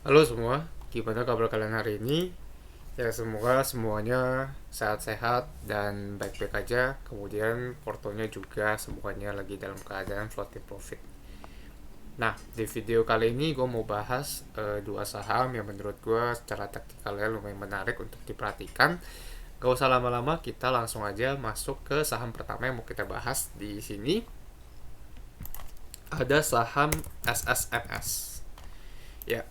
Halo semua, gimana kabar kalian hari ini? Ya semoga semuanya sehat-sehat dan baik-baik aja. Kemudian portonya juga semuanya lagi dalam keadaan floating profit. Nah, di video kali ini gue mau bahas dua saham yang menurut gue secara taktikalnya lumayan menarik untuk diperhatikan. Gak usah lama-lama, kita langsung aja masuk ke saham pertama yang mau kita bahas di sini. Ada saham SSMS. Ya,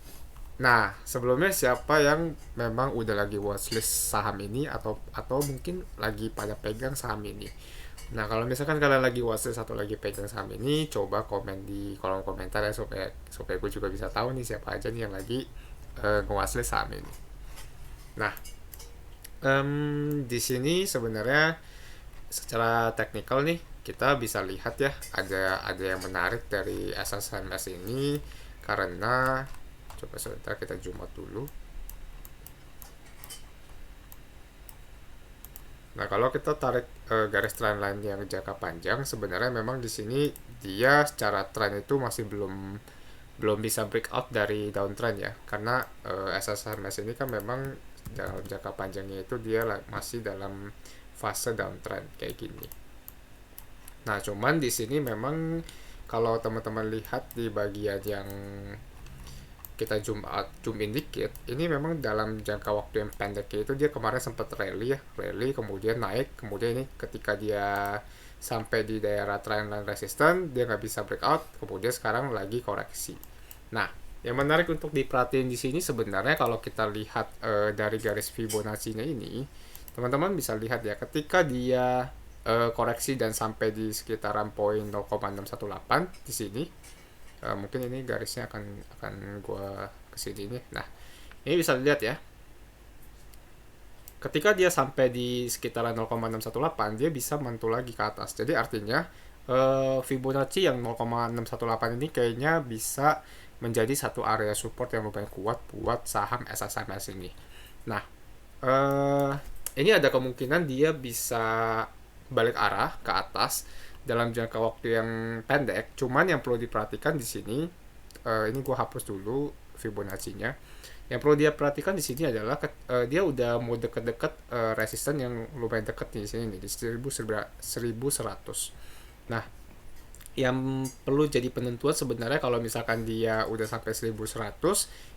nah, sebelumnya siapa yang memang udah lagi watchlist saham ini atau mungkin lagi pada pegang saham ini? Nah, kalau misalkan kalian lagi watchlist atau lagi pegang saham ini, coba komen di kolom komentar ya supaya supaya gue juga bisa tahu nih siapa aja nih yang lagi nge-watchlist saham ini. Nah, di sini sebenarnya secara teknikal nih kita bisa lihat ya ada yang menarik dari SSMS ini karena coba sebentar kita zoom out dulu. Nah, kalau kita tarik garis trendline yang jangka panjang, sebenarnya memang di sini dia secara tren itu masih belum belum bisa breakout dari downtrend ya, karena SSRMS ini kan memang dalam jangka panjangnya itu dia masih dalam fase downtrend kayak gini. Nah, cuman di sini memang kalau teman-teman lihat di bagian yang kita zoom in dikit, ini memang dalam jangka waktu yang pendek itu dia kemarin sempat rally kemudian naik, kemudian ini ketika dia sampai di daerah trendline resistance dia nggak bisa breakout, kemudian sekarang lagi koreksi. Nah, yang menarik untuk diperhatiin di sini sebenarnya kalau kita lihat dari garis Fibonacci-nya ini, teman-teman bisa lihat ya ketika dia koreksi dan sampai di sekitaran poin 0,618 di sini. Mungkin ini garisnya akan gue kesini nih. Nah, ini bisa dilihat ya, ketika dia sampai di sekitaran 0,618 dia bisa mantul lagi ke atas, jadi artinya Fibonacci yang 0,618 ini kayaknya bisa menjadi satu area support yang lumayan kuat buat saham SSMS ini. Nah, eh, ini ada kemungkinan dia bisa balik arah ke atas dalam jangka waktu yang pendek. Cuman yang perlu diperhatikan di sini, ini gue hapus dulu Fibonacci-nya. Yang perlu dia perhatikan di sini adalah dia udah mau deket-deket resisten yang lumayan deket di sini nih di 1100. Nah, yang perlu jadi penentuan sebenarnya kalau misalkan dia udah sampai 1100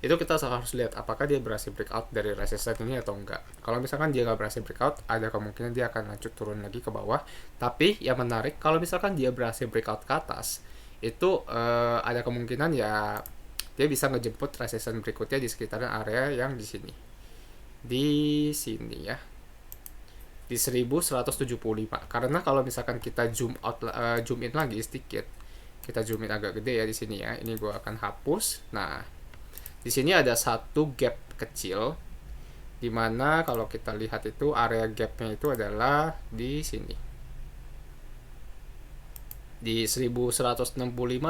itu kita harus lihat apakah dia berhasil breakout dari resistance ini atau enggak. Kalau misalkan dia nggak berhasil breakout, ada kemungkinan dia akan lanjut turun lagi ke bawah. Tapi yang menarik kalau misalkan dia berhasil breakout ke atas, itu ada kemungkinan ya dia bisa ngejemput resistance berikutnya di sekitaran area yang di sini ya, di 1175. Karena kalau misalkan kita zoom in lagi sedikit, kita zoom in agak gede ya di sini ya, ini gue akan hapus. Nah, di sini ada satu gap kecil dimana kalau kita lihat itu area gapnya itu adalah di sini di 1165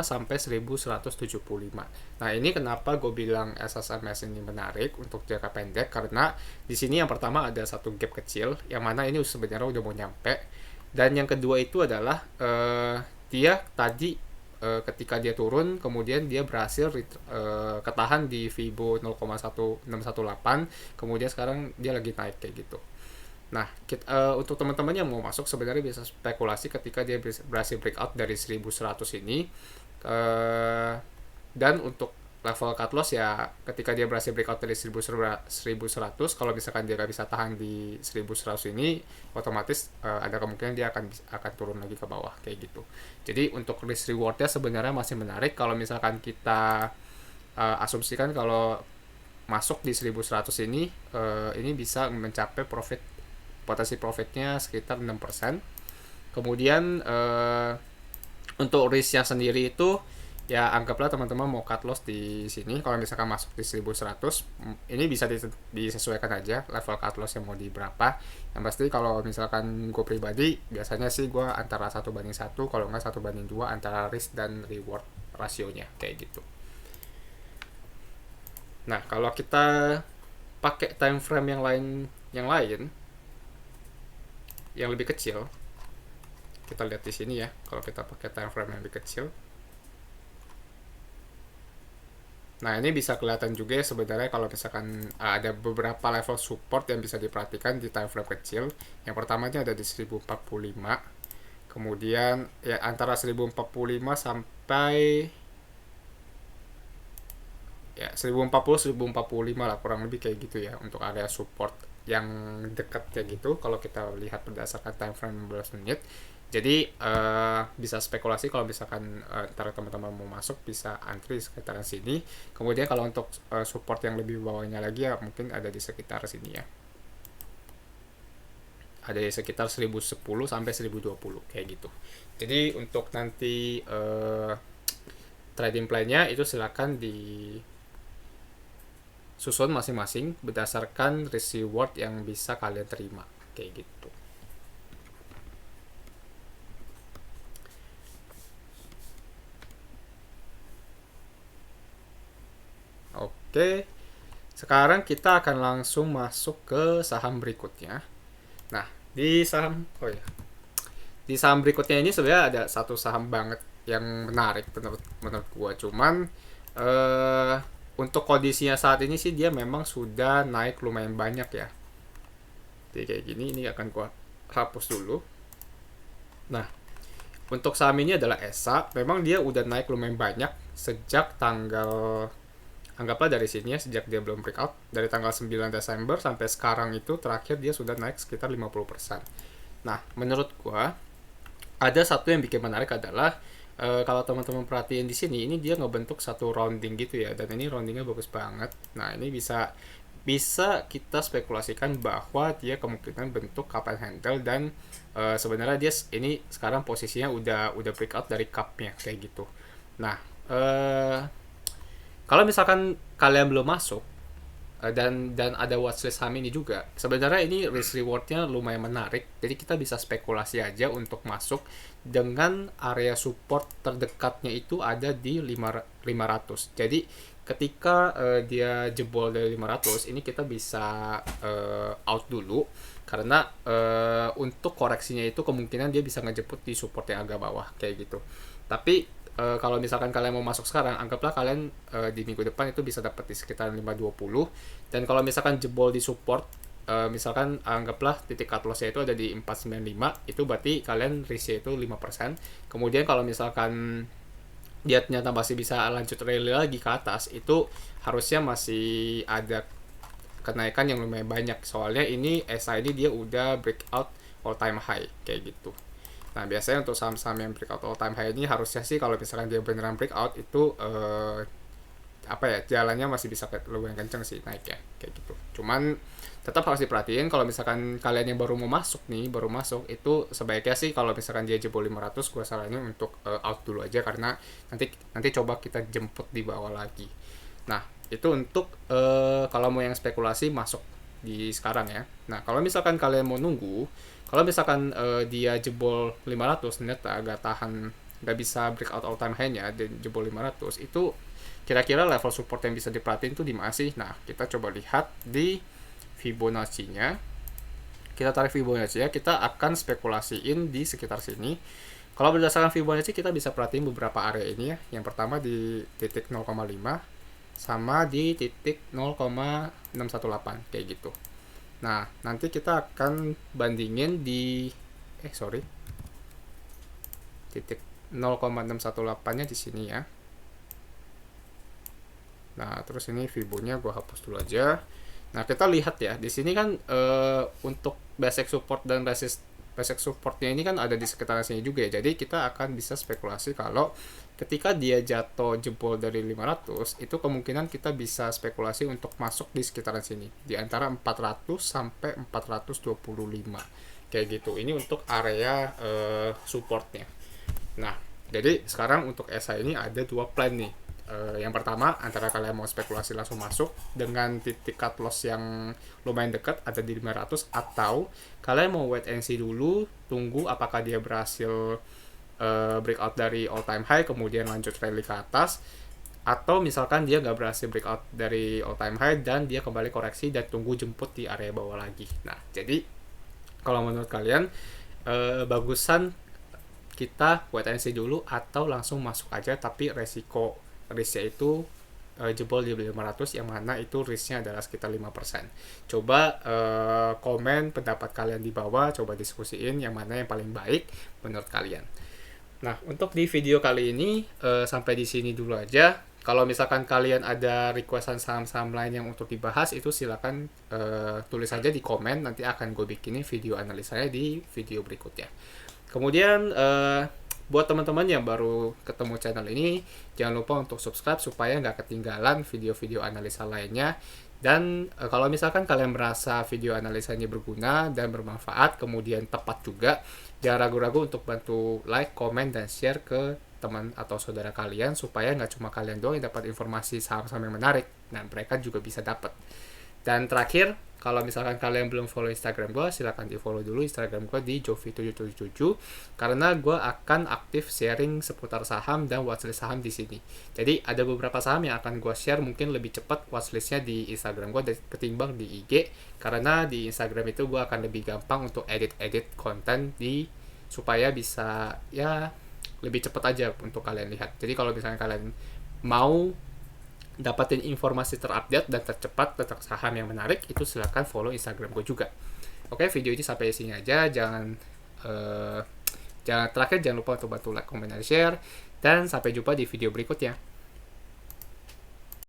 sampai 1175. Nah, ini kenapa gue bilang SSMS ini menarik untuk jangka pendek, karena di sini yang pertama ada satu gap kecil yang mana ini sebenarnya udah mau nyampe, dan yang kedua itu adalah dia tadi ketika dia turun kemudian dia berhasil ketahan di Fibo 0,1618, kemudian sekarang dia lagi naik kayak gitu. Nah, untuk teman-teman yang mau masuk sebenarnya bisa spekulasi ketika dia berhasil breakout dari 1100 ini. Uh, dan untuk level cut loss ya ketika dia berhasil breakout dari 1100, kalau misalkan dia nggak bisa tahan di 1100 ini, otomatis ada kemungkinan dia akan turun lagi ke bawah kayak gitu. Jadi untuk risk rewardnya sebenarnya masih menarik kalau misalkan kita asumsikan kalau masuk di 1100 ini bisa mencapai potensi profitnya sekitar 6%. Kemudian untuk risknya sendiri itu ya anggaplah teman-teman mau cut loss di sini, kalau misalkan masuk di 1100 ini bisa disesuaikan aja level cut loss yang mau di berapa. Yang pasti kalau misalkan gue pribadi biasanya sih gue antara 1:1, kalau nggak 1:2 antara risk dan reward rasionya kayak gitu. Nah, kalau kita pakai time frame yang lain yang lebih kecil, kita lihat di sini ya, kalau kita pakai time frame yang lebih kecil. Nah, ini bisa kelihatan juga ya sebenarnya kalau misalkan ada beberapa level support yang bisa diperhatikan di time frame kecil. Yang pertamanya ada di 1045. Kemudian ya antara 1045 sampai ya 1040 1045 lah, kurang lebih kayak gitu ya untuk area support yang dekat kayak gitu kalau kita lihat berdasarkan time frame 15 menit. Jadi bisa spekulasi kalau misalkan ntar teman-teman mau masuk bisa antri sekitaran sini. Kemudian kalau untuk support yang lebih bawahnya lagi ya mungkin ada di sekitar sini ya. Ada di sekitar 1010 sampai 1020 kayak gitu. Jadi untuk nanti trading plan-nya itu silakan di susun masing-masing berdasarkan risk reward yang bisa kalian terima kayak gitu. Oke, sekarang kita akan langsung masuk ke saham berikutnya. Nah, di saham di saham berikutnya ini sebenarnya ada satu saham banget yang menarik menurut menurut gua. Cuman eh untuk kondisinya saat ini sih dia memang sudah naik lumayan banyak ya. Jadi kayak gini, ini akan gua hapus dulu. Nah, untuk saham ini adalah ESA. Memang dia udah naik lumayan banyak sejak tanggal, anggaplah dari sini ya, sejak dia belum breakout dari tanggal 9 Desember sampai sekarang itu terakhir dia sudah naik sekitar 50%. Nah, menurut gua ada satu yang bikin menarik adalah kalau teman-teman perhatiin di sini ini dia ngebentuk satu rounding gitu ya, dan ini roundingnya bagus banget. Nah, ini bisa bisa kita spekulasikan bahwa dia kemungkinan bentuk cup and handle, dan sebenarnya dia ini sekarang posisinya udah breakout dari cupnya kayak gitu. Nah, kalau misalkan kalian belum masuk dan ada watchlist saham ini juga, sebenarnya ini risk rewardnya lumayan menarik. Jadi kita bisa spekulasi aja untuk masuk dengan area support terdekatnya itu ada di 500. Jadi ketika dia jebol dari 500 ini kita bisa out dulu, karena untuk koreksinya itu kemungkinan dia bisa ngejeput di support yang agak bawah kayak gitu. Tapi kalau misalkan kalian mau masuk sekarang, anggaplah kalian di minggu depan itu bisa dapat di sekitar 520. Dan kalau misalkan jebol di support, misalkan anggaplah titik cut loss-nya itu ada di 495, itu berarti kalian risk-nya itu 5%. Kemudian kalau misalkan dia ternyata masih bisa lanjut rally lagi ke atas, itu harusnya masih ada kenaikan yang lumayan banyak. Soalnya ini SI ini dia udah breakout all time high kayak gitu. Nah, biasanya untuk saham-saham yang breakout all time high ini harusnya sih kalau misalkan dia beneran breakout itu apa ya, jalannya masih bisa lumayan kenceng sih naik ya kayak gitu. Cuman tetap harus diperhatiin kalau misalkan kalian yang baru mau masuk nih, baru masuk itu sebaiknya sih kalau misalkan dia jebol 500, gue saranin untuk out dulu aja, karena nanti coba kita jemput di bawah lagi. Nah, itu untuk kalau mau yang spekulasi masuk di sekarang ya. Nah, kalau misalkan kalian mau nunggu, kalau misalkan dia jebol 500 ternyata agak tahan, nggak bisa breakout all time high-nya dan jebol 500, itu kira-kira level support yang bisa diperhatiin tuh di mana sih? Nah, kita coba lihat di Fibonacci-nya. Kita tarik Fibonacci-nya, kita akan spekulasiin di sekitar sini. Kalau berdasarkan Fibonacci kita bisa perhatiin beberapa area ini ya. Yang pertama di titik 0,5 sama di titik 0,618 kayak gitu. Nah, nanti kita akan bandingin di titik 0,618-nya di sini ya. Nah, terus ini Fibonya gue hapus dulu aja. Nah, kita lihat ya, di sini kan untuk basic support dan basic supportnya ini kan ada di sekitar sini juga ya. Jadi kita akan bisa spekulasi kalau ketika dia jatuh jebol dari 500, itu kemungkinan kita bisa spekulasi untuk masuk di sekitaran sini di antara 400 sampai 425 kayak gitu. Ini untuk area supportnya. Nah, jadi sekarang untuk ESA ini ada dua plan nih. Yang pertama, antara kalian mau spekulasi langsung masuk dengan titik cut loss yang lumayan dekat ada di 500, atau kalian mau wait and see dulu, tunggu apakah dia berhasil breakout dari all time high kemudian lanjut rally ke atas, atau misalkan dia nggak berhasil breakout dari all time high dan dia kembali koreksi dan tunggu jemput di area bawah lagi. Nah, jadi kalau menurut kalian bagusan kita wait and see dulu atau langsung masuk aja, tapi risknya itu jebol di 500, yang mana itu risknya adalah sekitar 5%. Coba komen pendapat kalian di bawah, coba diskusiin yang mana yang paling baik menurut kalian. Nah, untuk di video kali ini sampai di sini dulu aja. Kalau misalkan kalian ada requestan saham-saham lain yang untuk dibahas, itu silakan tulis aja di komen, nanti akan gue bikinin video analisanya di video berikutnya. Kemudian buat teman-teman yang baru ketemu channel ini, jangan lupa untuk subscribe supaya nggak ketinggalan video-video analisa lainnya. Dan kalau misalkan kalian merasa video analisa ini berguna dan bermanfaat, kemudian tepat juga, jangan ragu-ragu untuk bantu like, komen, dan share ke teman atau saudara kalian supaya nggak cuma kalian doang yang dapat informasi saham-saham yang menarik, dan mereka juga bisa dapat. Dan terakhir, kalau misalkan kalian belum follow Instagram gue, silahkan di follow dulu Instagram gue di jovi777, karena gue akan aktif sharing seputar saham dan watchlist saham di sini. Jadi ada beberapa saham yang akan gue share mungkin lebih cepat watchlistnya di Instagram gue ketimbang di IG, karena di Instagram itu gue akan lebih gampang untuk edit konten supaya bisa ya lebih cepat aja untuk kalian lihat. Jadi kalau misalnya kalian mau dapatin informasi terupdate dan tercepat tentang saham yang menarik, itu silahkan follow Instagram gue juga. Oke, video ini sampai sini aja. Jangan lupa untuk bantu like, comment, dan share. Dan sampai jumpa di video berikutnya.